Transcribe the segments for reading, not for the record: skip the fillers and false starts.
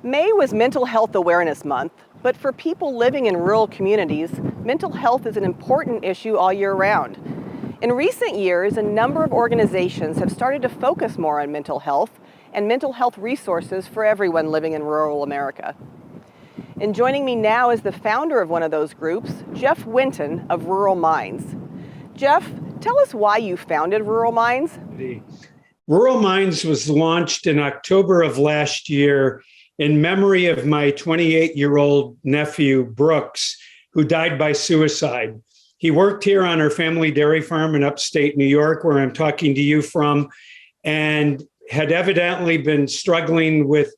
May was Mental Health Awareness Month, but for people living in rural communities, mental health is an important issue all year round. In recent years, a number of organizations have started to focus more on mental health and mental health resources for everyone living in rural America. And joining me now is the founder of one of those groups, Jeff Winton of Rural Minds. Jeff, tell us why you founded Rural Minds. Rural Minds was launched in October of last year in memory of my 28-year-old nephew, Brooks, who died by suicide. He worked here on our family dairy farm in upstate New York, where I'm talking to you from, and had evidently been struggling with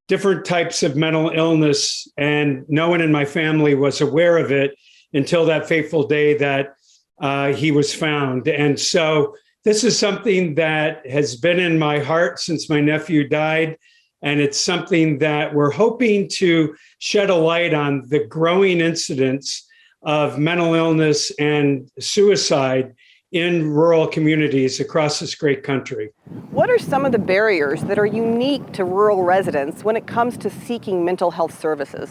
different types of mental illness, and no one in my family was aware of it until that fateful day that he was found. And so this is something that has been in my heart since my nephew died. And it's something that we're hoping to shed a light on the growing incidence of mental illness and suicide in rural communities across this great country. What are some of the barriers that are unique to rural residents when it comes to seeking mental health services?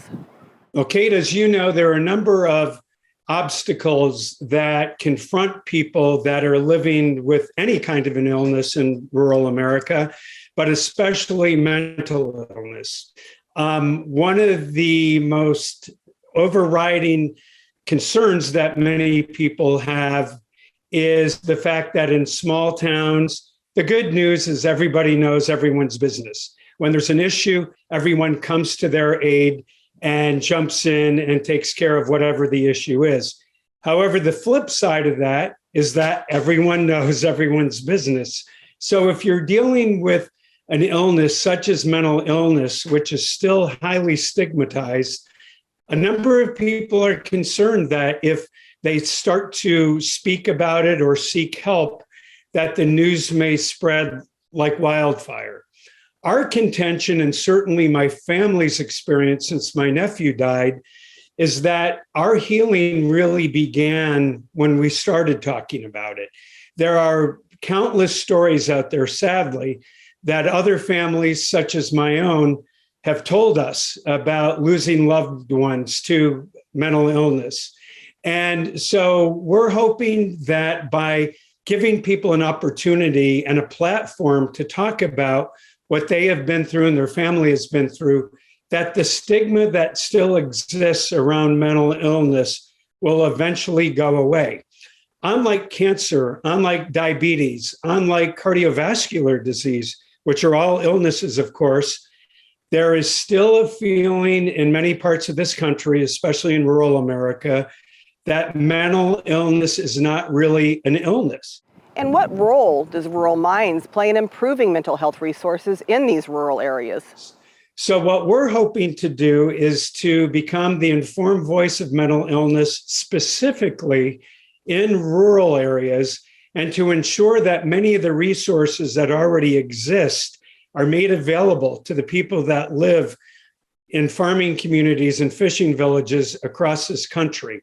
Well, Kate, as you know, there are a number of obstacles that confront people that are living with any kind of an illness in rural America, but especially mental illness. One of the most overriding concerns that many people have is the fact that in small towns, the good news is everybody knows everyone's business. When there's an issue, everyone comes to their aid and jumps in and takes care of whatever the issue is. However, the flip side of that is that everyone knows everyone's business. So if you're dealing with an illness such as mental illness, which is still highly stigmatized, a number of people are concerned that if they start to speak about it or seek help, that the news may spread like wildfire. Our contention, and certainly my family's experience since my nephew died, is that our healing really began when we started talking about it. There are countless stories out there, sadly, that other families, such as my own, have told us about losing loved ones to mental illness. And so we're hoping that by giving people an opportunity and a platform to talk about what they have been through and their family has been through, that the stigma that still exists around mental illness will eventually go away. Unlike cancer, unlike diabetes, unlike cardiovascular disease, which are all illnesses, of course, there is still a feeling in many parts of this country, especially in rural America, that mental illness is not really an illness. And what role does Rural Minds play in improving mental health resources in these rural areas? So what we're hoping to do is to become the informed voice of mental illness, specifically in rural areas, and to ensure that many of the resources that already exist are made available to the people that live in farming communities and fishing villages across this country.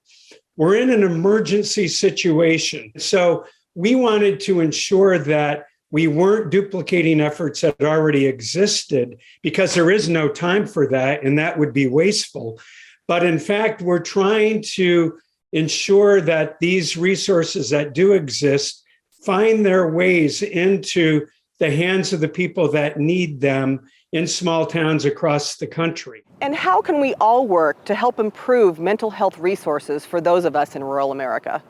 We're in an emergency situation. So we wanted to ensure that we weren't duplicating efforts that already existed, because there is no time for that, and that would be wasteful. But in fact, we're trying to ensure that these resources that do exist find their ways into the hands of the people that need them in small towns across the country. And how can we all work to help improve mental health resources for those of us in rural America?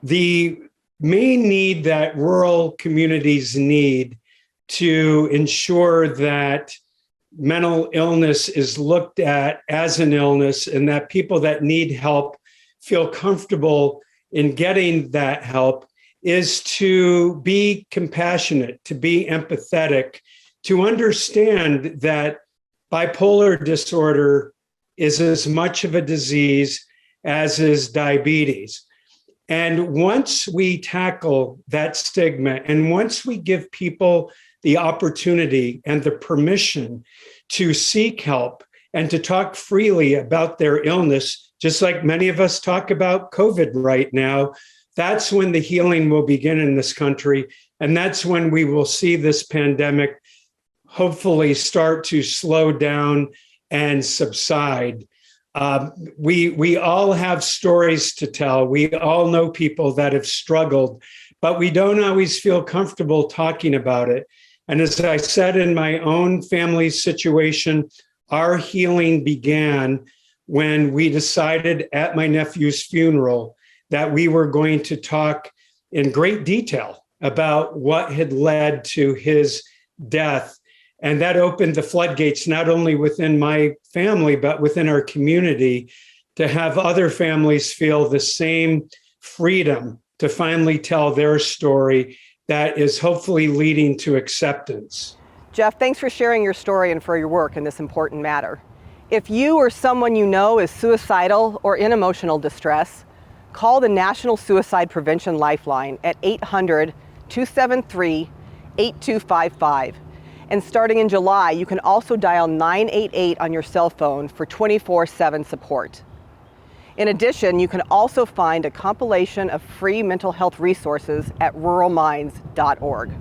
The main need that rural communities need to ensure that mental illness is looked at as an illness and that people that need help feel comfortable in getting that help is to be compassionate, to be empathetic, to understand that bipolar disorder is as much of a disease as is diabetes. And once we tackle that stigma, and once we give people the opportunity and the permission to seek help and to talk freely about their illness, just like many of us talk about COVID right now, that's when the healing will begin in this country. And that's when we will see this pandemic hopefully start to slow down and subside. We all have stories to tell. We all know people that have struggled, but we don't always feel comfortable talking about it. And as I said, in my own family situation, our healing began when we decided at my nephew's funeral that we were going to talk in great detail about what had led to his death. And that opened the floodgates, not only within my family, but within our community, to have other families feel the same freedom to finally tell their story that is hopefully leading to acceptance. Jeff, thanks for sharing your story and for your work in this important matter. If you or someone you know is suicidal or in emotional distress, call the National Suicide Prevention Lifeline at 800-273-8255. And starting in July, you can also dial 988 on your cell phone for 24/7 support. In addition, you can also find a compilation of free mental health resources at ruralminds.org.